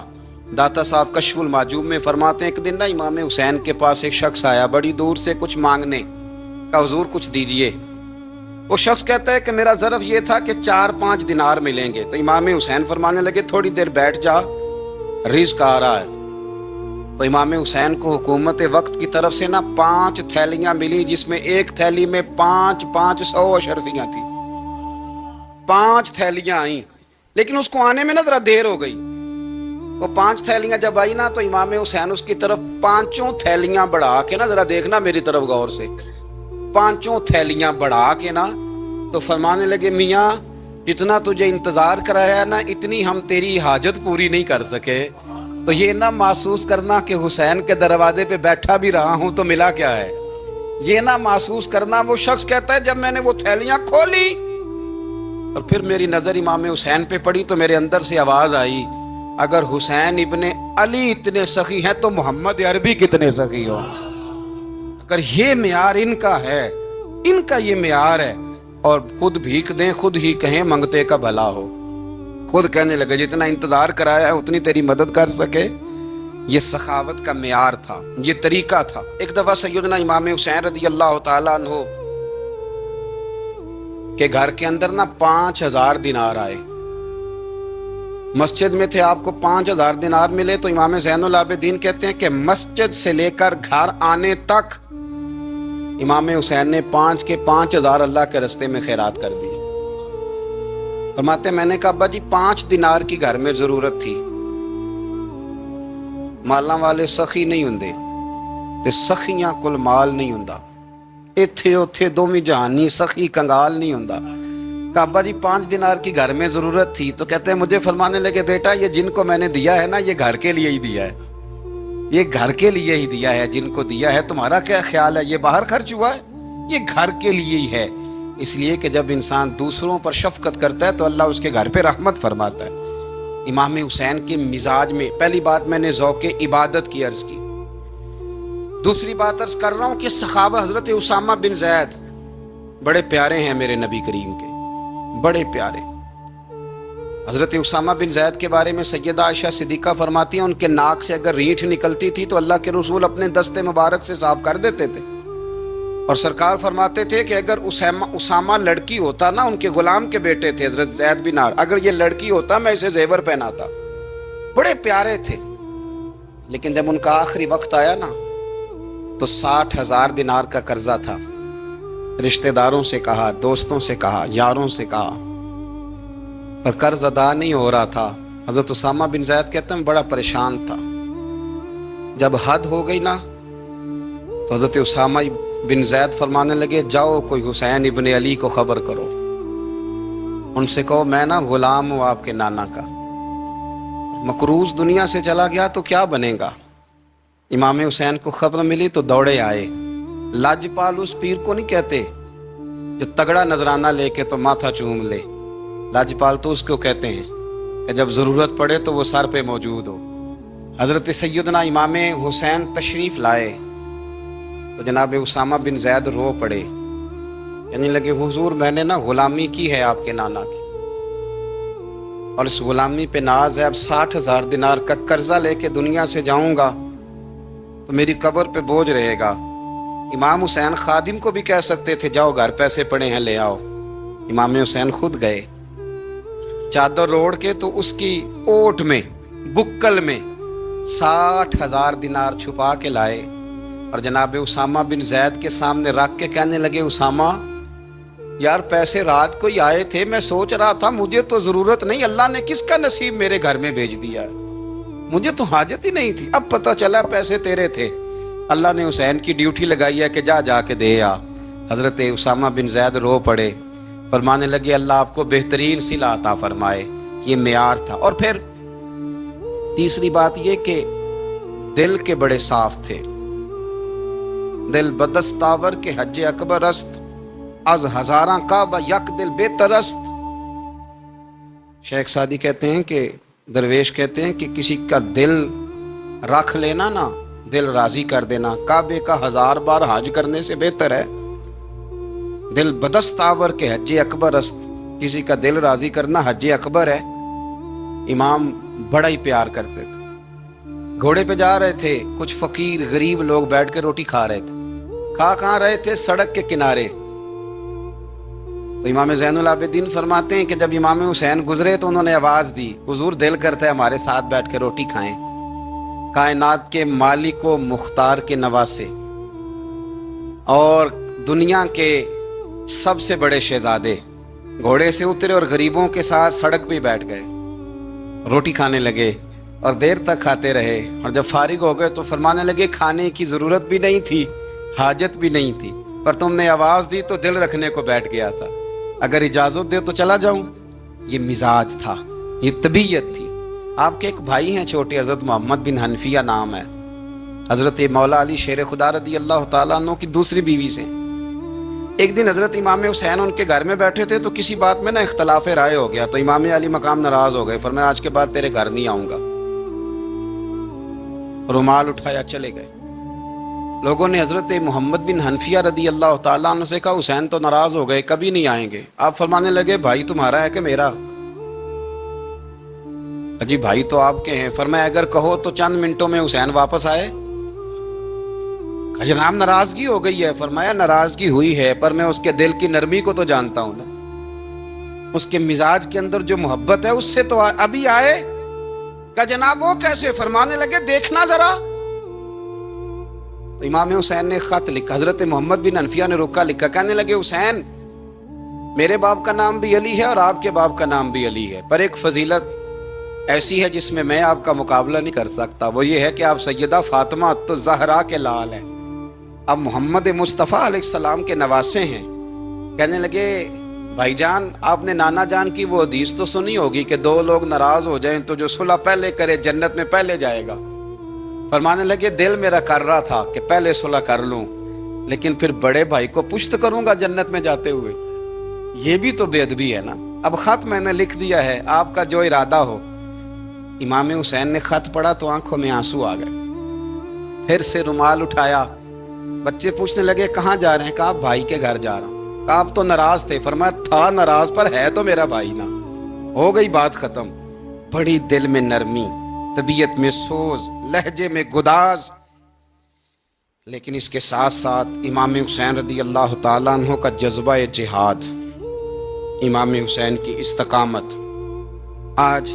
داتا صاحب کشف المعجوب میں فرماتے ہیں ایک دن نا امام حسین کے پاس ایک شخص آیا بڑی دور سے کچھ مانگنے کا، حضور کچھ دیجئے۔ وہ شخص کہتا ہے کہ میرا ظرف یہ تھا کہ 4-5 دینار ملیں گے۔ تو امام حسین فرمانے لگے تھوڑی دیر بیٹھ جا، رزق آ رہا ہے۔ تو امام حسین کو حکومت وقت کی طرف سے نا 5 تھیلیاں ملی جس میں ایک تھیلی میں 500 اشرفیاں تھیں۔ 5 تھیلیاں آئیں، لیکن اس کو آنے میں نا ذرا دیر ہو گئی۔ وہ 5 تھیلیاں جب آئی نا تو امام حسین اس کی طرف 5 تھیلیاں بڑھا کے نا، ذرا دیکھنا میری طرف غور سے، 5 تھیلیاں بڑھا کے نا تو فرمانے لگے میاں جتنا تجھے انتظار کرایا نا اتنی ہم تیری حاجت پوری نہیں کر سکے۔ تو یہ نہ محسوس کرنا کہ حسین کے دروازے پہ بیٹھا بھی رہا ہوں تو ملا کیا ہے، یہ نہ محسوس کرنا۔ وہ شخص کہتا ہے جب میں نے وہ تھیلیاں کھولی اور پھر میری نظر امام حسین پہ پڑی تو میرے اندر سے آواز آئی اگر حسین ابن علی اتنے سخی ہیں تو محمد عربی کتنے سخی ہو۔ اگر یہ معیار ان کا ہے، ان کا یہ معیار ہے، اور خود بھیک دیں خود ہی کہیں منگتے کا بھلا ہو، خود کہنے لگے جتنا انتظار کرایا ہے اتنی تیری مدد کر سکے۔ یہ سخاوت کا معیار تھا، یہ طریقہ تھا۔ ایک دفعہ سیدنا امام حسین رضی اللہ تعالیٰ عنہ کہ گھر کے اندر نا 5,000 دینار آئے، مسجد میں تھے، آپ کو 5,000 دینار ملے، تو امام زین العابدین کہتے ہیں کہ مسجد سے لے کر گھر آنے تک امام حسین نے 5 کے 5,000 اللہ کے رستے میں خیرات کر دی۔ فرماتے ہیں میں نے کہا ابا جی 5 دینار کی گھر میں ضرورت تھی، مالاں والے سخی نہیں ہوندے تے سخیاں کل مال نہیں ہوندا، ایتھے اوتھے دوویں جہانی سخی کنگال نہیں ہوندا۔ کہا ابا جی 5 دینار کی گھر میں ضرورت تھی، تو کہتے ہیں مجھے فرمانے لگے بیٹا یہ جن کو میں نے دیا ہے نا یہ گھر کے لیے ہی دیا ہے، یہ گھر کے لیے ہی دیا ہے، جن کو دیا ہے تمہارا کیا خیال ہے یہ باہر خرچ ہوا ہے، یہ گھر کے لیے ہی ہے۔ اس لیے کہ جب انسان دوسروں پر شفقت کرتا ہے تو اللہ اس کے گھر پہ رحمت فرماتا ہے۔ امام حسین کے مزاج میں پہلی بات میں نے ذوق عبادت کی عرض کی، دوسری بات عرض کر رہا ہوں کہ صحابہ حضرت اسامہ بن زید بڑے پیارے ہیں میرے نبی کریم کے، بڑے پیارے۔ حضرت اسامہ بن زید کے بارے میں سیدہ عائشہ صدیقہ فرماتی ہیں ان کے ناک سے اگر رینٹھ نکلتی تھی تو اللہ کے رسول اپنے دست مبارک سے صاف کر دیتے تھے، اور سرکار فرماتے تھے کہ اگر اسامہ لڑکی ہوتا نا، ان کے غلام کے بیٹے تھے حضرت زید بن عمرو، اگر یہ لڑکی ہوتا میں اسے زیور پہناتا۔ بڑے پیارے تھے، لیکن جب ان کا آخری وقت آیا نا تو 60,000 دینار کا قرضہ تھا، رشتہ داروں سے کہا، دوستوں سے کہا، یاروں سے کہا، پر قرض ادا نہیں ہو رہا تھا۔ حضرت اسامہ بن زید کہتے ہیں بڑا پریشان تھا۔ جب حد ہو گئی نا تو حضرت اسامہ بن زید فرمانے لگے جاؤ کوئی حسین ابن علی کو خبر کرو، ان سے کہو میں نا غلام ہوں آپ کے نانا کا، مقروض دنیا سے چلا گیا تو کیا بنے گا۔ امام حسین کو خبر ملی تو دوڑے آئے۔ لاجپال اس پیر کو نہیں کہتے جو تگڑا نذرانہ لے کے تو ماتھا چوم لے، لاجپال تو اس کو کہتے ہیں کہ جب ضرورت پڑے تو وہ سر پہ موجود ہو۔ حضرت سیدنا امام حسین تشریف لائے تو جناب اسامہ بن زید رو پڑے، کہنے لگے حضور میں نے نا غلامی کی ہے آپ کے نانا کی، اور اس غلامی پہ ناز ہے، اب 60,000 دینار کا قرضہ لے کے دنیا سے جاؤں گا تو میری قبر پہ بوجھ رہے گا۔ امام حسین خادم کو بھی کہہ سکتے تھے جاؤ گھر پیسے پڑے ہیں لے آؤ، امام حسین خود گئے، چادر اوڑھ کے تو اس کی اوٹ میں بکل میں 60,000 دینار چھپا کے لائے، اور جناب اسامہ بن زید کے سامنے رکھ کے کہنے لگے اسامہ یار پیسے رات کو ہی آئے تھے، میں سوچ رہا تھا مجھے تو ضرورت نہیں، اللہ نے کس کا نصیب میرے گھر میں بھیج دیا ہے، مجھے تو حاجت ہی نہیں تھی، اب پتہ چلا پیسے تیرے تھے، اللہ نے حسین کی ڈیوٹی لگائی ہے کہ جا کے دے آ۔ حضرت اسامہ بن زید رو پڑے، فرمانے لگے اللہ آپ کو بہترین صلہ عطا فرمائے، یہ معیار تھا۔ اور پھر تیسری بات یہ کہ دل کے بڑے صاف تھے، دل بدستاور کے حج اکبر است، از ہزاراں کعبہ یک دل بہتر است۔ شیخ سعدی کہتے ہیں کہ درویش کہتے ہیں کہ کسی کا دل رکھ لینا نا، دل راضی کر دینا کعبے کا 1000 بار حج کرنے سے بہتر ہے۔ دل بدستاور کے حج اکبر است، کسی کا دل راضی کرنا حج اکبر ہے۔ امام بڑا ہی پیار کرتے تھے، گھوڑے پہ جا رہے تھے، کچھ فقیر غریب لوگ بیٹھ کے روٹی کھا رہے تھے، کہاں رہے تھے؟ سڑک کے کنارے۔ تو امام زین العابدین فرماتے ہیں کہ جب امام حسین گزرے تو انہوں نے آواز دی حضور دل کرتا ہے ہمارے ساتھ بیٹھ کے روٹی کھائیں۔ کائنات کے مالک و مختار کے نواسے اور دنیا کے سب سے بڑے شہزادے گھوڑے سے اترے اور غریبوں کے ساتھ سڑک پہ بیٹھ گئے، روٹی کھانے لگے اور دیر تک کھاتے رہے، اور جب فارغ ہو گئے تو فرمانے لگے کھانے کی ضرورت بھی نہیں تھی، حاجت بھی نہیں تھی، پر تم نے آواز دی تو دل رکھنے کو بیٹھ گیا تھا، اگر اجازت دے تو چلا جاؤں۔ یہ مزاج تھا، یہ طبیعت تھی۔ آپ کے ایک بھائی ہیں چھوٹے، حضرت محمد بن حنفیہ نام ہے، حضرت مولا علی شیر خدا رضی اللہ تعالیٰ عنہ کی دوسری بیوی سے۔ ایک دن حضرت امام حسین ان کے گھر میں بیٹھے تھے تو کسی بات میں نا اختلاف رائے ہو گیا، تو امام علی مقام ناراض ہو گئے، فرمایا آج کے بعد تیرے گھر نہیں آؤں گا، رومال اٹھایا چلے گئے۔ لوگوں نے حضرت محمد بن حنفیہ رضی اللہ تعالیٰ عنہ سے کہا حسین تو ناراض ہو گئے، کبھی نہیں آئیں گے۔ آپ فرمانے لگے بھائی تمہارا ہے کہ میرا؟ جی بھائی تو آپ کے ہیں۔ فرمایا اگر کہو تو چند منٹوں میں حسین واپس آئے۔ جناب ناراضگی ہو گئی ہے۔ فرمایا ناراضگی ہوئی ہے پر میں اس کے دل کی نرمی کو تو جانتا ہوں نا، اس کے مزاج کے اندر جو محبت ہے اس سے تو ابھی آئے کہ جناب وہ کیسے؟ فرمانے لگے دیکھنا ذرا۔ تو امام حسین نے خط لکھا، حضرت محمد بن حنفیہ نے رکا لکھا، کہنے لگے حسین میرے باپ کا نام بھی علی ہے اور آپ کے باپ کا نام بھی علی ہے، پر ایک فضیلت ایسی ہے جس میں میں آپ کا مقابلہ نہیں کر سکتا، وہ یہ ہے کہ آپ سیدہ فاطمہ الزہرا کے لال ہیں، اب محمد مصطفیٰ علیہ السلام کے نواسے ہیں۔ کہنے لگے بھائی جان آپ نے نانا جان کی وہ حدیث تو سنی ہوگی کہ دو لوگ ناراض ہو جائیں تو جو صلح پہلے کرے جنت میں پہلے جائے گا۔ فرمانے لگے دل میرا کر رہا تھا کہ پہلے صلح کر لوں، لیکن پھر بڑے بھائی کو پشت کروں گا جنت میں جاتے ہوئے، یہ بھی تو بے ادبی ہے نا۔ اب خط میں نے لکھ دیا ہے، آپ کا جو ارادہ ہو۔ امام حسین نے خط پڑھا تو آنکھوں میں آنسو آ گئے، پھر سے رومال اٹھایا۔ بچے پوچھنے لگے کہاں جا رہے ہیں؟ کہا بھائی کے گھر جا رہا ہوں۔ کہا آپ تو ناراض تھے؟ فرمایا تھا ناراض، پر ہے تو میرا بھائی نا، ہو گئی بات ختم۔ بڑی دل میں نرمی، طبیعت میں سوز، لہجے میں گداز، لیکن اس کے ساتھ ساتھ امام حسین رضی اللہ تعالیٰ عنہ کا جذبہ جہاد، امام حسین کی استقامت۔ آج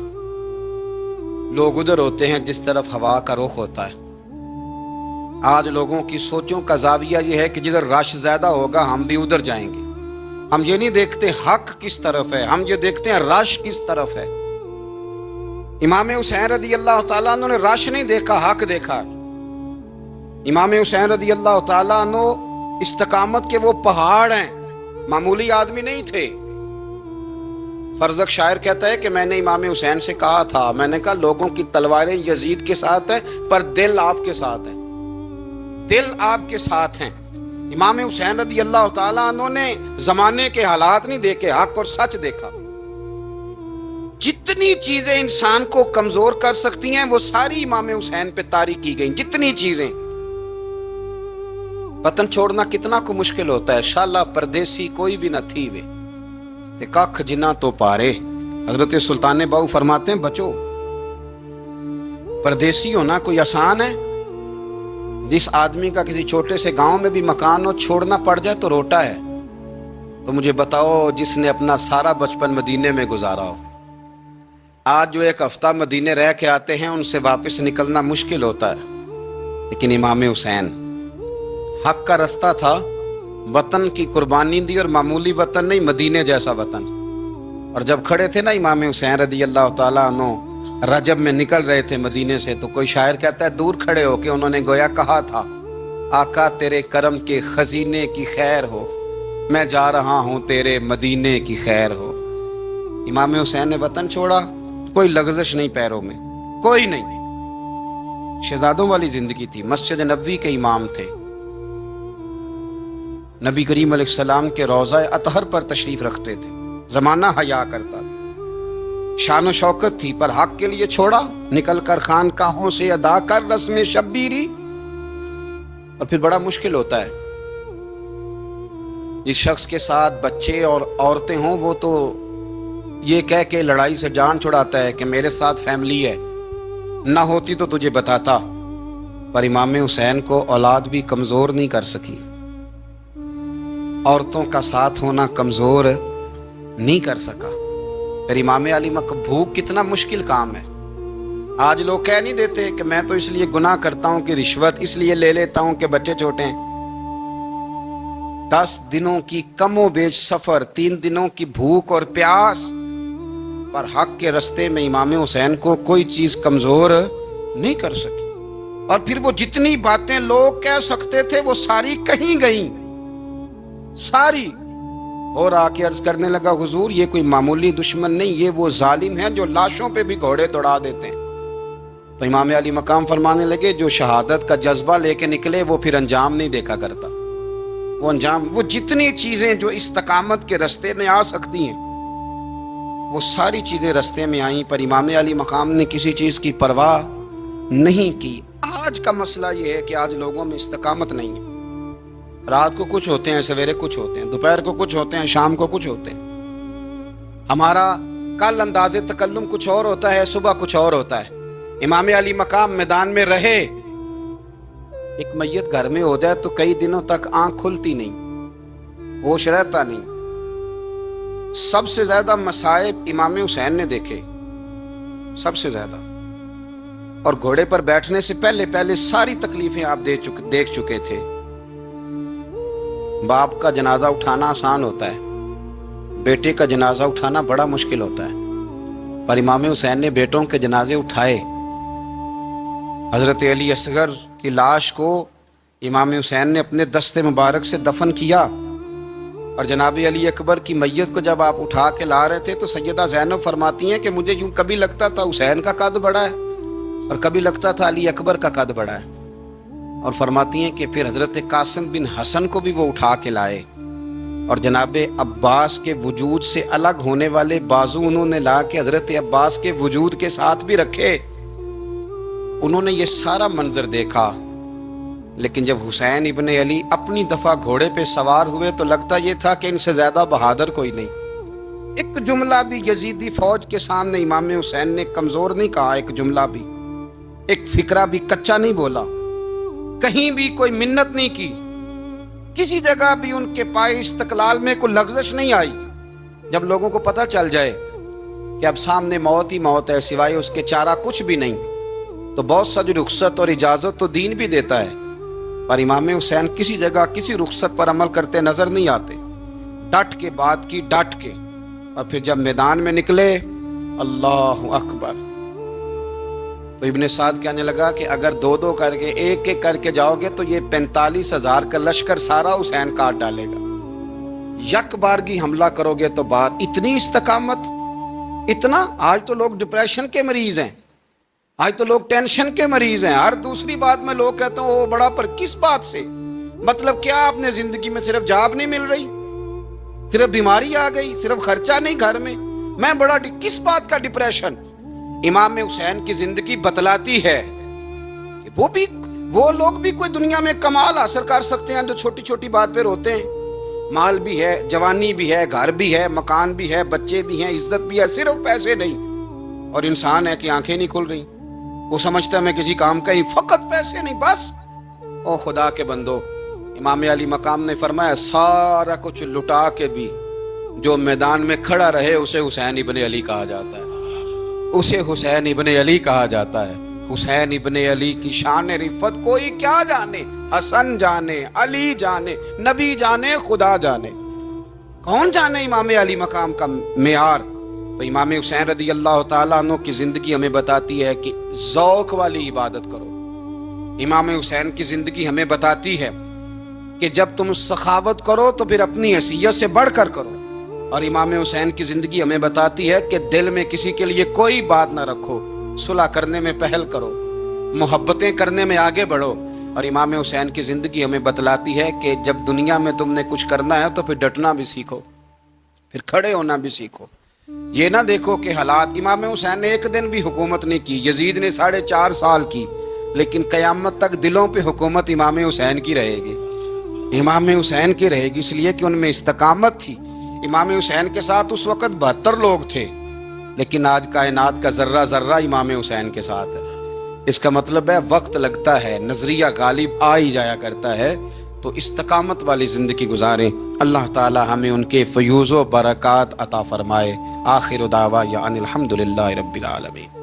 لوگ ادھر ہوتے ہیں جس طرف ہوا کا رخ ہوتا ہے۔ آج لوگوں کی سوچوں کا زاویہ یہ ہے کہ جدھر رش زیادہ ہوگا ہم بھی ادھر جائیں گے۔ ہم یہ نہیں دیکھتے حق کس طرف ہے، ہم یہ دیکھتے ہیں رش کس طرف ہے۔ امام حسین رضی اللہ تعالیٰ عنہ نے رش نہیں دیکھا، حق دیکھا۔ امام حسین رضی اللہ تعالیٰ عنہ استقامت کے وہ پہاڑ ہیں، معمولی آدمی نہیں تھے۔ فرزق شاعر کہتا ہے کہ میں نے امام حسین سے کہا تھا، میں نے کہا لوگوں کی تلواریں یزید کے ساتھ ہیں پر دل آپ کے ساتھ ہیں، دل آپ کے ساتھ ہیں۔ امام حسین رضی اللہ تعالیٰ عنہ نے زمانے کے حالات نہیں دیکھے، حق اور سچ دیکھا۔ جتنی چیزیں انسان کو کمزور کر سکتی ہیں وہ ساری امام حسین پہ طاری کی گئیں، جتنی چیزیں۔ وطن چھوڑنا کتنا کو مشکل ہوتا ہے، شالا پردیسی کوئی بھی نہ تھی وے تے ککھ جنہ تو پارے۔ حضرت سلطان باؤ فرماتے ہیں بچو پردیسی ہونا کوئی آسان ہے؟ جس آدمی کا کسی چھوٹے سے گاؤں میں بھی مکان ہو چھوڑنا پڑ جائے تو روٹا ہے، تو مجھے بتاؤ جس نے اپنا سارا بچپن مدینے میں گزارا ہو۔ آج جو ایک ہفتہ مدینے رہ کے آتے ہیں ان سے واپس نکلنا مشکل ہوتا ہے، لیکن امام حسین حق کا رستہ تھا، وطن کی قربانی دی، اور معمولی وطن نہیں، مدینے جیسا وطن۔ اور جب کھڑے تھے نا امام حسین رضی اللہ تعالیٰ عنہ رجب میں نکل رہے تھے مدینے سے، تو کوئی شاعر کہتا ہے دور کھڑے ہو کے انہوں نے گویا کہا تھا آقا تیرے کرم کے خزینے کی خیر ہو، میں جا رہا ہوں تیرے مدینے کی خیر ہو۔ امام حسین نے وطن چھوڑا، کوئی لغزش نہیں پیروں میں، کوئی نہیں۔ شہزادوں والی زندگی تھی، مسجد نبوی کے امام تھے، نبی کریم علیہ السلام کے روضہ اطہر پر تشریف رکھتے تھے، زمانہ حیا کرتا تھا، شان و شوکت تھی، پر حق کے لیے چھوڑا، نکل کر خانقاہوں سے ادا کر رسم شبیری۔ اور پھر بڑا مشکل ہوتا ہے، جس شخص کے ساتھ بچے اور عورتیں ہوں وہ تو یہ کہہ کے لڑائی سے جان چھڑاتا ہے کہ میرے ساتھ فیملی ہے، نہ ہوتی تو تجھے بتاتا، پر امام حسین کو اولاد بھی کمزور نہیں کر سکی، عورتوں کا ساتھ ہونا کمزور نہیں کر سکا۔ پھر امام علی مکہ بھوک کتنا مشکل کام ہے۔ آج لوگ کہہ نہیں دیتے کہ میں تو اس لیے گناہ کرتا ہوں کہ رشوت اس لیے لے لیتا ہوں کہ بچے چھوٹے ہیں۔ 10 دنوں کی کم و بیش سفر، 3 دنوں کی بھوک اور پیاس، پر حق کے رستے میں امام حسین کو کوئی چیز کمزور نہیں کر سکی۔ اور پھر وہ جتنی باتیں لوگ کہہ سکتے تھے وہ ساری کہیں گئیں، ساری۔ اور آ کے عرض کرنے لگا حضور یہ کوئی معمولی دشمن نہیں، یہ وہ ظالم ہیں جو لاشوں پہ بھی گھوڑے دوڑا دیتے ہیں۔ تو امام علی مقام فرمانے لگے جو شہادت کا جذبہ لے کے نکلے وہ پھر انجام نہیں دیکھا کرتا، وہ انجام، وہ جتنی چیزیں جو استقامت کے رستے میں آ سکتی ہیں وہ ساری چیزیں رستے میں آئیں، پر امام علی مقام نے کسی چیز کی پرواہ نہیں کی۔ آج کا مسئلہ یہ ہے کہ آج لوگوں میں استقامت نہیں ہے، رات کو کچھ ہوتے ہیں، سویرے کچھ ہوتے ہیں، دوپہر کو کچھ ہوتے ہیں، شام کو کچھ ہوتے ہیں۔ ہمارا کل انداز تکلم کچھ اور ہوتا ہے، صبح کچھ اور ہوتا ہے۔ امام علی مقام میدان میں رہے، ایک میت گھر میں ہو جائے تو کئی دنوں تک آنکھ کھلتی نہیں، ہوش رہتا نہیں، سب سے زیادہ مصائب امام حسین نے دیکھے، سب سے زیادہ، اور گھوڑے پر بیٹھنے سے پہلے ساری تکلیفیں آپ دیکھ چکے تھے۔ باپ کا جنازہ اٹھانا آسان ہوتا ہے، بیٹے کا جنازہ اٹھانا بڑا مشکل ہوتا ہے، پر امام حسین نے بیٹوں کے جنازے اٹھائے۔ حضرت علی اصغر کی لاش کو امام حسین نے اپنے دست مبارک سے دفن کیا، اور جناب علی اکبر کی میت کو جب آپ اٹھا کے لا رہے تھے تو سیدہ زینب فرماتی ہیں کہ مجھے یوں کبھی لگتا تھا حسین کا قد بڑا ہے اور کبھی لگتا تھا علی اکبر کا قد بڑا ہے، اور فرماتی ہیں کہ پھر حضرت قاسم بن حسن کو بھی وہ اٹھا کے لائے، اور جناب عباس کے وجود سے الگ ہونے والے بازو انہوں نے لا کے حضرت عباس کے وجود کے ساتھ بھی رکھے۔ انہوں نے یہ سارا منظر دیکھا، لیکن جب حسین ابن علی اپنی دفعہ گھوڑے پہ سوار ہوئے تو لگتا یہ تھا کہ ان سے زیادہ بہادر کوئی نہیں۔ ایک جملہ بھی یزیدی فوج کے سامنے امام حسین نے کمزور نہیں کہا، ایک جملہ بھی، ایک فکرہ بھی کچا نہیں بولا، کہیں بھی کوئی منت نہیں کی، کسی جگہ بھی ان کے پائے استقلال میں کوئی لغزش نہیں آئی۔ جب لوگوں کو پتہ چل جائے کہ اب سامنے موت ہی موت ہے، سوائے اس کے چارہ کچھ بھی نہیں، تو بہت سا جو رخصت اور اجازت تو دین بھی دیتا ہے، پر امام حسین کسی جگہ کسی رخصت پر عمل کرتے نظر نہیں آتے، ڈٹ کے بات کی، ڈٹ کے، اور پھر جب میدان میں نکلے، اللہ اکبر، تو ابن سعد کہنے لگا کہ اگر دو دو کر کے ایک ایک کر کے جاؤ گے تو یہ 45,000 کا لشکر سارا حسین کاٹ ڈالے گا، یک بارگی حملہ کرو گے تو بات، اتنی استقامت، اتنا۔ آج تو لوگ ڈپریشن کے مریض ہیں، آج تو لوگ ٹینشن کے مریض ہیں، ہر دوسری بات میں لوگ کہتے ہیں وہ بڑا، پر کس بات سے؟ مطلب کیا آپ نے زندگی میں صرف جاب نہیں مل رہی، صرف بیماری آ گئی، صرف خرچہ نہیں گھر میں بڑا، کس بات کا ڈپریشن؟ امام حسین کی زندگی بتلاتی ہے کہ وہ لوگ بھی کوئی دنیا میں کمال حاصل کر سکتے ہیں جو چھوٹی چھوٹی بات پہ روتے ہیں۔ مال بھی ہے، جوانی بھی ہے، گھر بھی ہے، مکان بھی ہے، بچے بھی ہیں، عزت بھی ہے، صرف پیسے نہیں، اور انسان ہے کہ آنکھیں نہیں کھل رہی، وہ سمجھتا ہے میں کسی کام کا ہی، فقط پیسے نہیں بس۔ او خدا کے بندو، امام علی مقام نے فرمایا سارا کچھ لٹا کے بھی جو میدان میں کھڑا رہے اسے حسین ابن علی کہا جاتا ہے، اسے حسین ابن علی کہا جاتا ہے۔ حسین ابن علی کی شان رفت کوئی کیا جانے، حسن جانے، علی جانے، نبی جانے، خدا جانے، کون جانے امام علی مقام کا معیار۔ تو امام حسین رضی اللہ تعالیٰ عنہ کی زندگی ہمیں بتاتی ہے کہ ذوق والی عبادت کرو۔ امام حسین کی زندگی ہمیں بتاتی ہے کہ جب تم سخاوت کرو تو پھر اپنی حیثیت سے بڑھ کر کرو، اور امام حسین کی زندگی ہمیں بتاتی ہے کہ دل میں کسی کے لیے کوئی بات نہ رکھو، صلح کرنے میں پہل کرو، محبتیں کرنے میں آگے بڑھو۔ اور امام حسین کی زندگی ہمیں بتلاتی ہے کہ جب دنیا میں تم نے کچھ کرنا ہے تو پھر ڈٹنا بھی سیکھو، پھر کھڑے ہونا بھی سیکھو، یہ نہ دیکھو کہ حالات۔ امام حسین نے ایک دن بھی حکومت نہیں کی، یزید نے 4.5 سال کی، لیکن قیامت تک دلوں پہ حکومت امام حسین کی رہے گی، امام حسین کی رہے گی، اس لیے کہ ان میں استقامت تھی۔ امام حسین کے ساتھ اس وقت 72 لوگ تھے، لیکن آج کائنات کا ذرہ ذرہ امام حسین کے ساتھ ہے۔ اس کا مطلب ہے وقت لگتا ہے، نظریہ غالب آ ہی جایا کرتا ہے، تو استقامت والی زندگی گزاریں۔ اللہ تعالی ہمیں ان کے فیوز و برکات عطا فرمائے۔ آخر دعوانا ان الحمدللہ رب العالمین۔